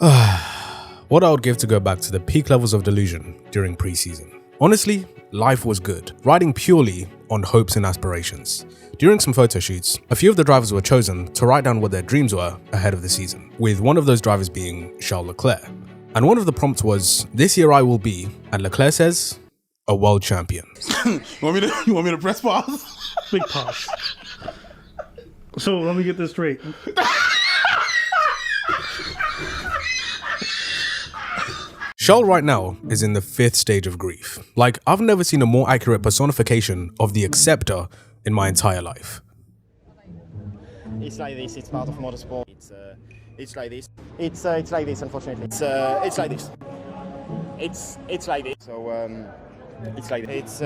What I would give to go back to the peak levels of delusion during pre-season. Honestly, life was good, riding purely on hopes and aspirations. During some photo shoots, a few of the drivers were chosen to write down what their dreams were ahead of the season, with one of those drivers being Charles Leclerc. And one of the prompts was, "This year I will be," and Leclerc says, "a world champion." You want me to press pause? Big pause. So let me get this straight. Charles right now is in the 5th stage of grief. Like, I've never seen a more accurate personification of the acceptor in my entire life. It's like this. It's part of motorsport. It's like this. It's like this. Unfortunately, it's like this. It's like this. So it's like this.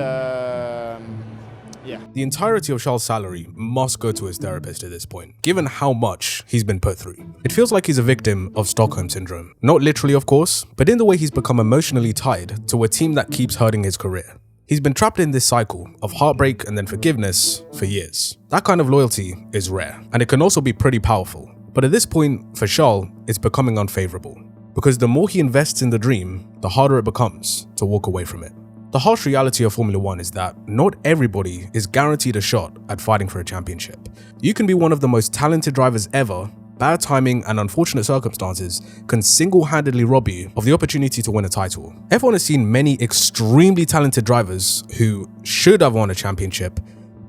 Yeah. The entirety of Charles' salary must go to his therapist at this point, given how much he's been put through. It feels like he's a victim of Stockholm Syndrome. Not literally, of course, but in the way he's become emotionally tied to a team that keeps hurting his career. He's been trapped in this cycle of heartbreak and then forgiveness for years. That kind of loyalty is rare, and it can also be pretty powerful. But at this point, for Charles, it's becoming unfavorable. Because the more he invests in the dream, the harder it becomes to walk away from it. The harsh reality of Formula 1 is that not everybody is guaranteed a shot at fighting for a championship. You can be one of the most talented drivers ever. Bad timing and unfortunate circumstances can single-handedly rob you of the opportunity to win a title. F1 has seen many extremely talented drivers who should have won a championship,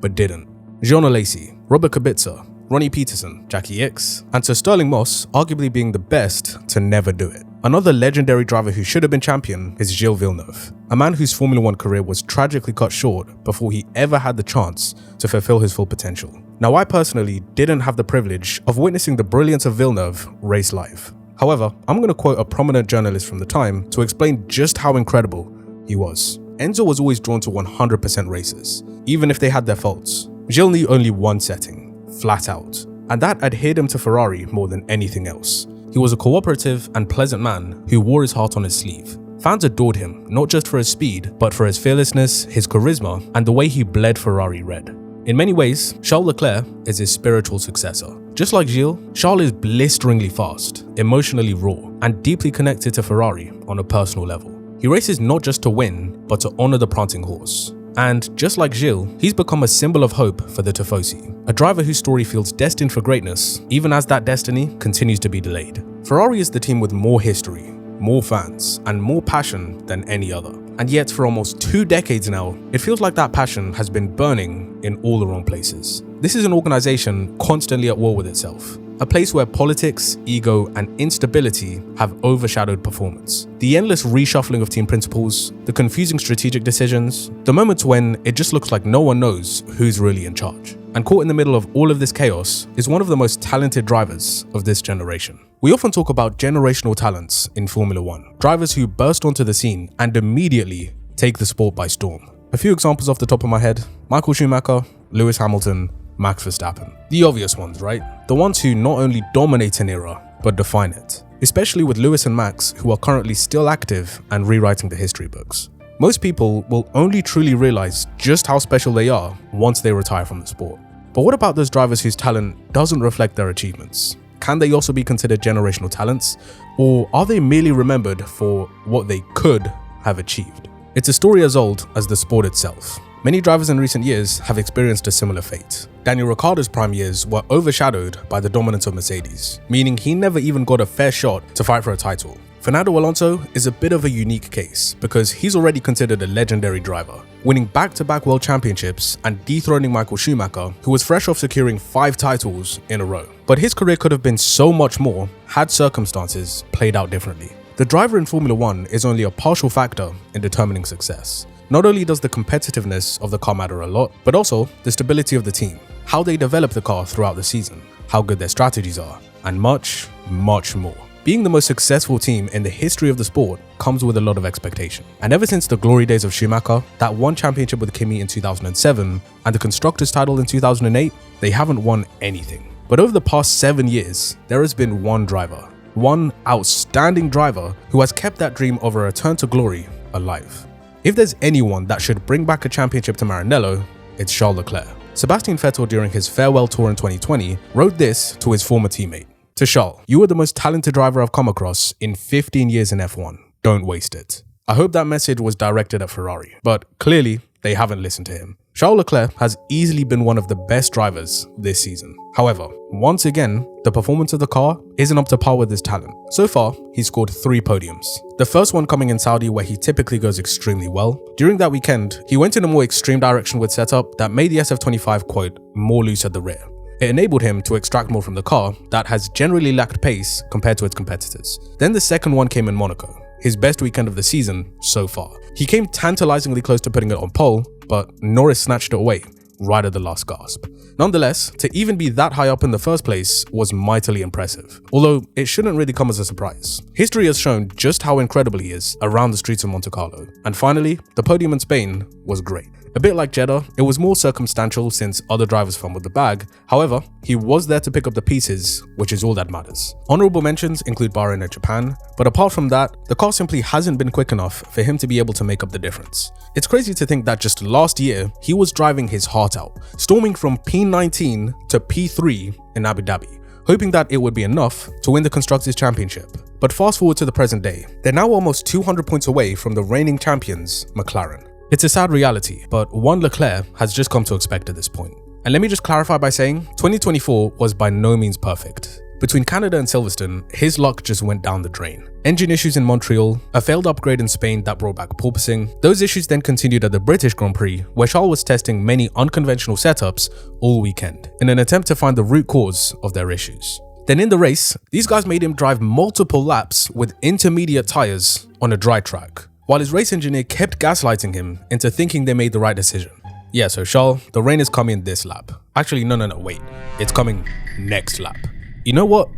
but didn't. Jean Alesi, Robert Kubica, Ronnie Peterson, Jackie Ickx, and Sir Stirling Moss arguably being the best to never do it. Another legendary driver who should have been champion is Gilles Villeneuve, a man whose Formula 1 career was tragically cut short before he ever had the chance to fulfill his full potential. Now, I personally didn't have the privilege of witnessing the brilliance of Villeneuve race live. However, I'm going to quote a prominent journalist from the time to explain just how incredible he was. Enzo was always drawn to 100% races, even if they had their faults. Gilles knew only one setting, flat out, and that adhered him to Ferrari more than anything else. He was a cooperative and pleasant man who wore his heart on his sleeve. Fans adored him, not just for his speed, but for his fearlessness, his charisma, and the way he bled Ferrari red. In many ways, Charles Leclerc is his spiritual successor. Just like Gilles, Charles is blisteringly fast, emotionally raw, and deeply connected to Ferrari on a personal level. He races not just to win, but to honor the prancing horse. And just like Gilles, he's become a symbol of hope for the Tifosi, a driver whose story feels destined for greatness, even as that destiny continues to be delayed. Ferrari is the team with more history, more fans, and more passion than any other. And yet, for almost 2 decades now, it feels like that passion has been burning in all the wrong places. This is an organization constantly at war with itself. A place where politics, ego, and instability have overshadowed performance. The endless reshuffling of team principles, the confusing strategic decisions, the moments when it just looks like no one knows who's really in charge. And caught in the middle of all of this chaos is one of the most talented drivers of this generation. We often talk about generational talents in Formula 1, drivers who burst onto the scene and immediately take the sport by storm. A few examples off the top of my head: Michael Schumacher, Lewis Hamilton, Max Verstappen. The obvious ones, right? The ones who not only dominate an era, but define it. Especially with Lewis and Max, who are currently still active and rewriting the history books. Most people will only truly realize just how special they are once they retire from the sport. But what about those drivers whose talent doesn't reflect their achievements? Can they also be considered generational talents? Or are they merely remembered for what they could have achieved? It's a story as old as the sport itself. Many drivers in recent years have experienced a similar fate. Daniel Ricciardo's prime years were overshadowed by the dominance of Mercedes, meaning he never even got a fair shot to fight for a title. Fernando Alonso is a bit of a unique case because he's already considered a legendary driver, winning back-to-back world championships and dethroning Michael Schumacher, who was fresh off securing 5 titles in a row. But his career could have been so much more had circumstances played out differently. The driver in Formula 1 is only a partial factor in determining success. Not only does the competitiveness of the car matter a lot, but also the stability of the team, how they develop the car throughout the season, how good their strategies are, and much, much more. Being the most successful team in the history of the sport comes with a lot of expectation. And ever since the glory days of Schumacher, that one championship with Kimi in 2007, and the Constructors' title in 2008, they haven't won anything. But over the past 7 years, there has been one driver, one outstanding driver who has kept that dream of a return to glory alive. If there's anyone that should bring back a championship to Maranello, it's Charles Leclerc. Sebastian Vettel, during his farewell tour in 2020, wrote this to his former teammate. To Charles, you are the most talented driver I've come across in 15 years in F1. Don't waste it. I hope that message was directed at Ferrari, but clearly they haven't listened to him. Charles Leclerc has easily been one of the best drivers this season. However, once again, the performance of the car isn't up to par with his talent. So far, he's scored 3 podiums. The first one coming in Saudi, where he typically goes extremely well. During that weekend, he went in a more extreme direction with setup that made the SF25, quote, more loose at the rear. It enabled him to extract more from the car that has generally lacked pace compared to its competitors. Then the second one came in Monaco, his best weekend of the season so far. He came tantalizingly close to putting it on pole, but Norris snatched it away right at the last gasp. Nonetheless, to even be that high up in the first place was mightily impressive, although it shouldn't really come as a surprise. History has shown just how incredible he is around the streets of Monte Carlo. And finally, the podium in Spain was great. A bit like Jeddah, it was more circumstantial since other drivers fumbled the bag. However, he was there to pick up the pieces, which is all that matters. Honorable mentions include Bahrain and Japan, but apart from that, the car simply hasn't been quick enough for him to be able to make up the difference. It's crazy to think that just last year, he was driving his heart out, storming from P19 to P3 in Abu Dhabi, hoping that it would be enough to win the Constructors' Championship. But fast forward to the present day, they're now almost 200 points away from the reigning champions, McLaren. It's a sad reality, but one Leclerc has just come to expect at this point. And let me just clarify by saying, 2024 was by no means perfect. Between Canada and Silverstone, his luck just went down the drain. Engine issues in Montreal, a failed upgrade in Spain that brought back porpoising. Those issues then continued at the British Grand Prix, where Charles was testing many unconventional setups all weekend in an attempt to find the root cause of their issues. Then in the race, these guys made him drive multiple laps with intermediate tires on a dry track, while his race engineer kept gaslighting him into thinking they made the right decision. Yeah, so Charles, the rain is coming this lap. Actually, no, wait. It's coming next lap. You know what?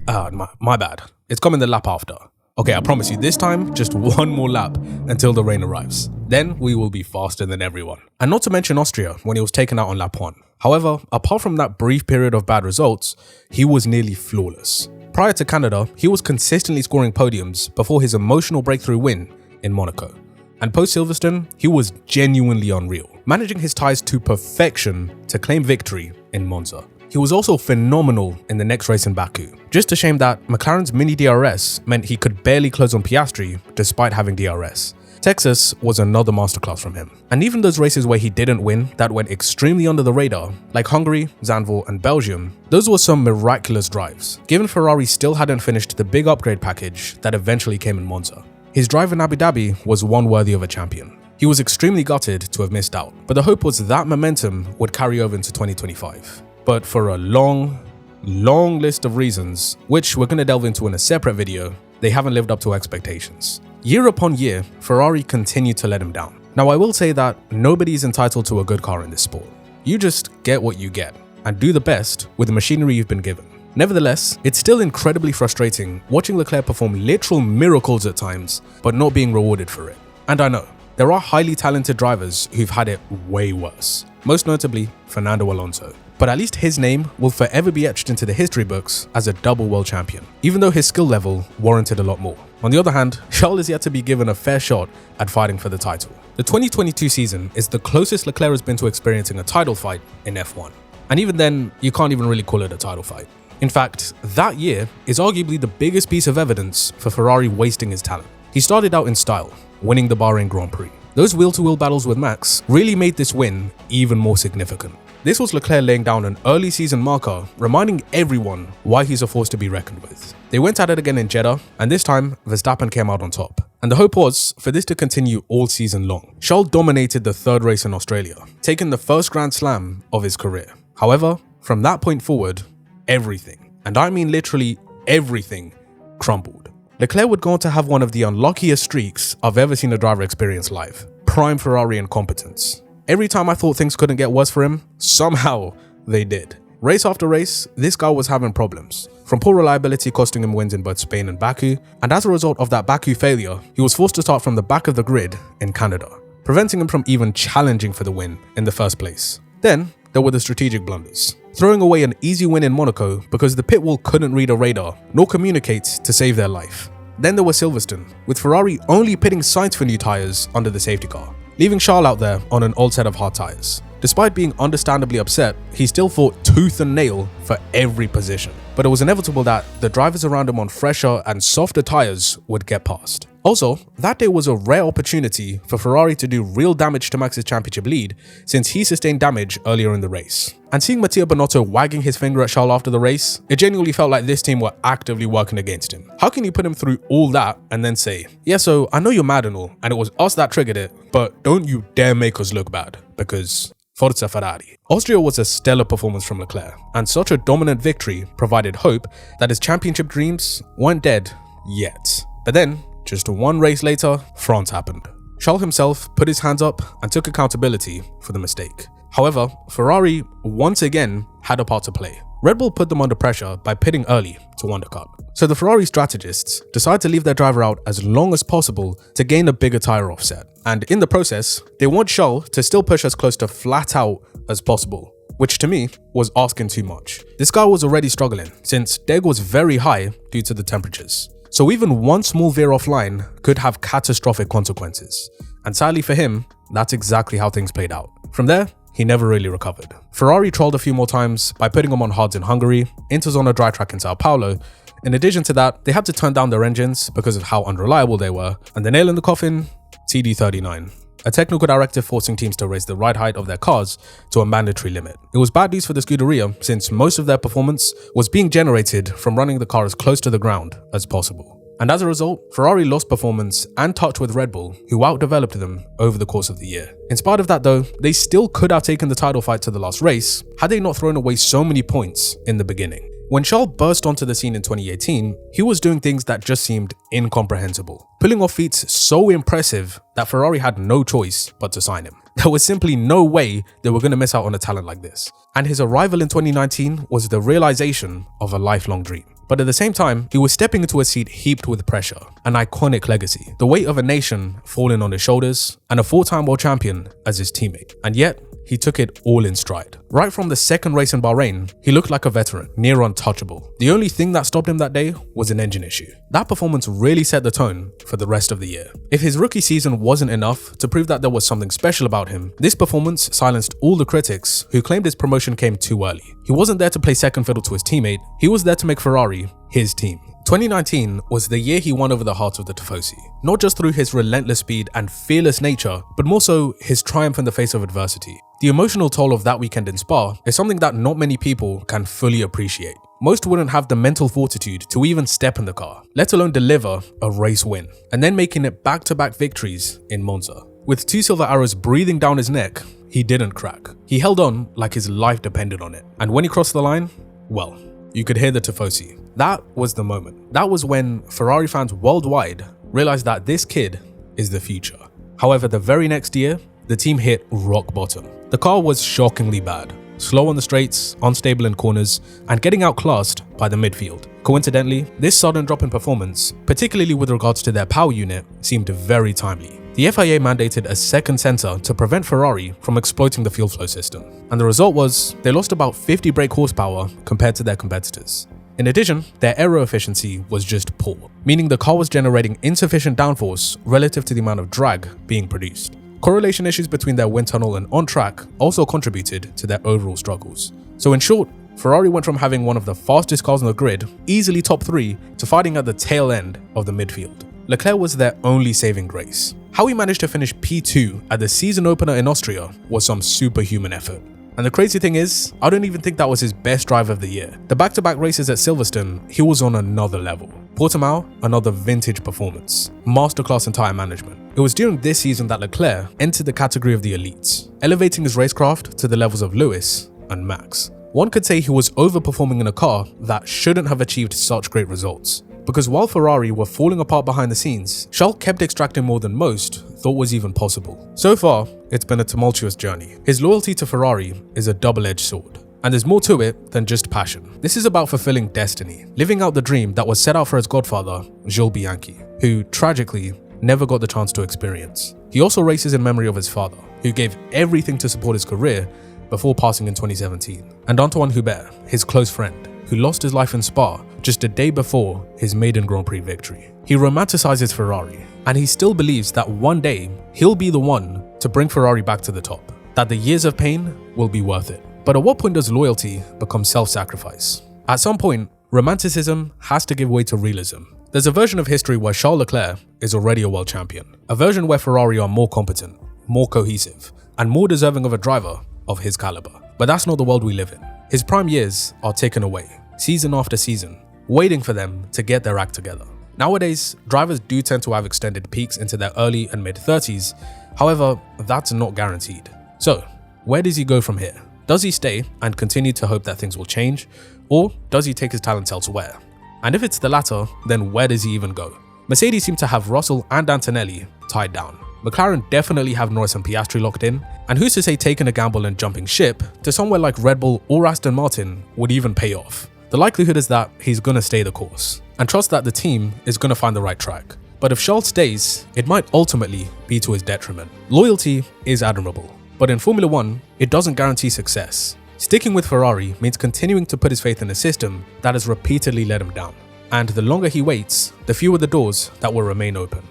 My bad. It's coming the lap after. Okay, I promise you, this time, just one more lap until the rain arrives. Then we will be faster than everyone. And not to mention Austria, when he was taken out on lap 1. However, apart from that brief period of bad results, he was nearly flawless. Prior to Canada, he was consistently scoring podiums before his emotional breakthrough win in Monaco. And post Silverstone, he was genuinely unreal, managing his tyres to perfection to claim victory in Monza. He was also phenomenal in the next race in Baku. Just a shame that McLaren's mini DRS meant he could barely close on Piastri despite having DRS. Texas was another masterclass from him. And even those races where he didn't win that went extremely under the radar, like Hungary, Zandvoort and Belgium, those were some miraculous drives, given Ferrari still hadn't finished the big upgrade package that eventually came in Monza. His drive in Abu Dhabi was one worthy of a champion. He was extremely gutted to have missed out, but the hope was that momentum would carry over into 2025. But for a long list of reasons, which we're going to delve into in a separate video, they haven't lived up to expectations. Year upon year, Ferrari continued to let him down. Now I will say that nobody is entitled to a good car in this sport. You just get what you get, and do the best with the machinery you've been given. Nevertheless, it's still incredibly frustrating watching Leclerc perform literal miracles at times, but not being rewarded for it. And I know, there are highly talented drivers who've had it way worse, most notably Fernando Alonso. But at least his name will forever be etched into the history books as a double world champion, even though his skill level warranted a lot more. On the other hand, Charles is yet to be given a fair shot at fighting for the title. The 2022 season is the closest Leclerc has been to experiencing a title fight in F1. And even then, you can't even really call it a title fight. In fact, that year is arguably the biggest piece of evidence for Ferrari wasting his talent. He started out in style, winning the Bahrain Grand Prix. Those wheel-to-wheel battles with Max really made this win even more significant. This was Leclerc laying down an early season marker, reminding everyone why he's a force to be reckoned with. They went at it again in Jeddah, and this time, Verstappen came out on top. And the hope was for this to continue all season long. Charles dominated the third race in Australia, taking the first Grand Slam of his career. However, from that point forward, everything, and I mean literally everything, crumbled. Leclerc would go on to have one of the unluckiest streaks I've ever seen a driver experience live. Prime Ferrari incompetence. Every time I thought things couldn't get worse for him, somehow they did. Race after race, this guy was having problems, from poor reliability costing him wins in both Spain and Baku, and as a result of that Baku failure, he was forced to start from the back of the grid in Canada, preventing him from even challenging for the win in the first place. Then, there were the strategic blunders. Throwing away an easy win in Monaco because the pit wall couldn't read a radar nor communicate to save their life. Then there was Silverstone, with Ferrari only pitting Sainz for new tyres under the safety car, leaving Charles out there on an old set of hard tyres. Despite being understandably upset, he still fought tooth and nail for every position. But it was inevitable that the drivers around him on fresher and softer tyres would get past. Also, that day was a rare opportunity for Ferrari to do real damage to Max's championship lead, since he sustained damage earlier in the race. And seeing Mattia Binotto wagging his finger at Charles after the race, it genuinely felt like this team were actively working against him. How can you put him through all that and then say, yeah, so I know you're mad and all, and it was us that triggered it, but don't you dare make us look bad, because Forza Ferrari. Austria was a stellar performance from Leclerc, and such a dominant victory provided hope that his championship dreams weren't dead yet. But then, just one race later, France happened. Charles himself put his hands up and took accountability for the mistake. However, Ferrari once again had a part to play. Red Bull put them under pressure by pitting early to undercut. So the Ferrari strategists decided to leave their driver out as long as possible to gain a bigger tyre offset. And in the process, they want Charles to still push as close to flat out as possible, which to me was asking too much. This guy was already struggling since DEG was very high due to the temperatures. So even one small veer offline could have catastrophic consequences. And sadly for him, that's exactly how things played out. From there, he never really recovered. Ferrari trolled a few more times by putting him on hards in Hungary, inters on a dry track in Sao Paulo. In addition to that, they had to turn down their engines because of how unreliable they were. And the nail in the coffin, TD39. A technical directive forcing teams to raise the ride height of their cars to a mandatory limit. It was bad news for the Scuderia since most of their performance was being generated from running the car as close to the ground as possible. And as a result, Ferrari lost performance and touch with Red Bull, who outdeveloped them over the course of the year. In spite of that though, they still could have taken the title fight to the last race had they not thrown away so many points in the beginning. When Charles burst onto the scene in 2018, he was doing things that just seemed incomprehensible, pulling off feats so impressive that Ferrari had no choice but to sign him. There was simply no way they were going to miss out on a talent like this. And his arrival in 2019 was the realization of a lifelong dream. But at the same time, he was stepping into a seat heaped with pressure, an iconic legacy, the weight of a nation falling on his shoulders, and a four-time world champion as his teammate. And yet, he took it all in stride. Right from the second race in Bahrain, he looked like a veteran, near untouchable. The only thing that stopped him that day was an engine issue. That performance really set the tone for the rest of the year. If his rookie season wasn't enough to prove that there was something special about him, this performance silenced all the critics who claimed his promotion came too early. He wasn't there to play second fiddle to his teammate, he was there to make Ferrari his team. 2019 was the year he won over the hearts of the Tifosi, not just through his relentless speed and fearless nature, but more so his triumph in the face of adversity. The emotional toll of that weekend in Spa is something that not many people can fully appreciate. Most wouldn't have the mental fortitude to even step in the car, let alone deliver a race win, and then making it back-to-back victories in Monza. With 2 silver arrows breathing down his neck, he didn't crack. He held on like his life depended on it. And when he crossed the line, well, you could hear the Tifosi. That was the moment. That was when Ferrari fans worldwide realized that this kid is the future. However, the very next year, the team hit rock bottom. The car was shockingly bad, slow on the straights, unstable in corners, and getting outclassed by the midfield. Coincidentally, this sudden drop in performance, particularly with regards to their power unit, seemed very timely. The FIA mandated a second sensor to prevent Ferrari from exploiting the fuel flow system, and the result was they lost about 50 brake horsepower compared to their competitors. In addition, their aero efficiency was just poor, meaning the car was generating insufficient downforce relative to the amount of drag being produced. Correlation issues between their wind tunnel and on-track also contributed to their overall struggles. So in short, Ferrari went from having one of the fastest cars on the grid, easily top 3, to fighting at the tail end of the midfield. Leclerc was their only saving grace. How he managed to finish P2 at the season opener in Austria was some superhuman effort. And the crazy thing is, I don't even think that was his best drive of the year. The back-to-back races at Silverstone, he was on another level. Portimao, another vintage performance. Masterclass in tyre management. It was during this season that Leclerc entered the category of the elites, elevating his racecraft to the levels of Lewis and Max. One could say he was overperforming in a car that shouldn't have achieved such great results. Because while Ferrari were falling apart behind the scenes, Charles kept extracting more than most thought was even possible. So far, it's been a tumultuous journey. His loyalty to Ferrari is a double-edged sword, and there's more to it than just passion. This is about fulfilling destiny, living out the dream that was set out for his godfather, Gilles Bianchi, who, tragically, never got the chance to experience. He also races in memory of his father, who gave everything to support his career before passing in 2017, and Antoine Hubert, his close friend, who lost his life in Spa just a day before his maiden Grand Prix victory. He romanticizes Ferrari, and he still believes that one day he'll be the one to bring Ferrari back to the top. that the years of pain will be worth it. But at what point does loyalty become self-sacrifice? At some point, romanticism has to give way to realism. There's a version of history where Charles Leclerc is already a world champion. A version where Ferrari are more competent, more cohesive, and more deserving of a driver of his caliber. But that's not the world we live in. His prime years are taken away, season after season, waiting for them to get their act together. Nowadays, drivers do tend to have extended peaks into their early and mid-30s. However, that's not guaranteed. So, where does he go from here? Does he stay and continue to hope that things will change? Or does he take his talents elsewhere? And if it's the latter, then where does he even go? Mercedes seem to have Russell and Antonelli tied down. McLaren definitely have Norris and Piastri locked in, and who's to say taking a gamble and jumping ship to somewhere like Red Bull or Aston Martin would even pay off? The likelihood is that he's gonna stay the course, and trust that the team is gonna find the right track. But if Charles stays, it might ultimately be to his detriment. Loyalty is admirable, but in Formula 1, it doesn't guarantee success. Sticking with Ferrari means continuing to put his faith in a system that has repeatedly let him down. And the longer he waits, the fewer the doors that will remain open.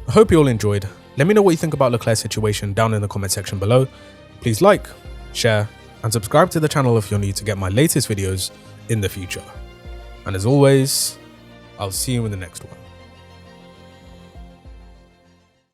I hope you all enjoyed. Let me know what you think about Leclerc's situation down in the comment section below. Please like, share, and subscribe to the channel if you're new to get my latest videos in the future. And as always, I'll see you in the next one.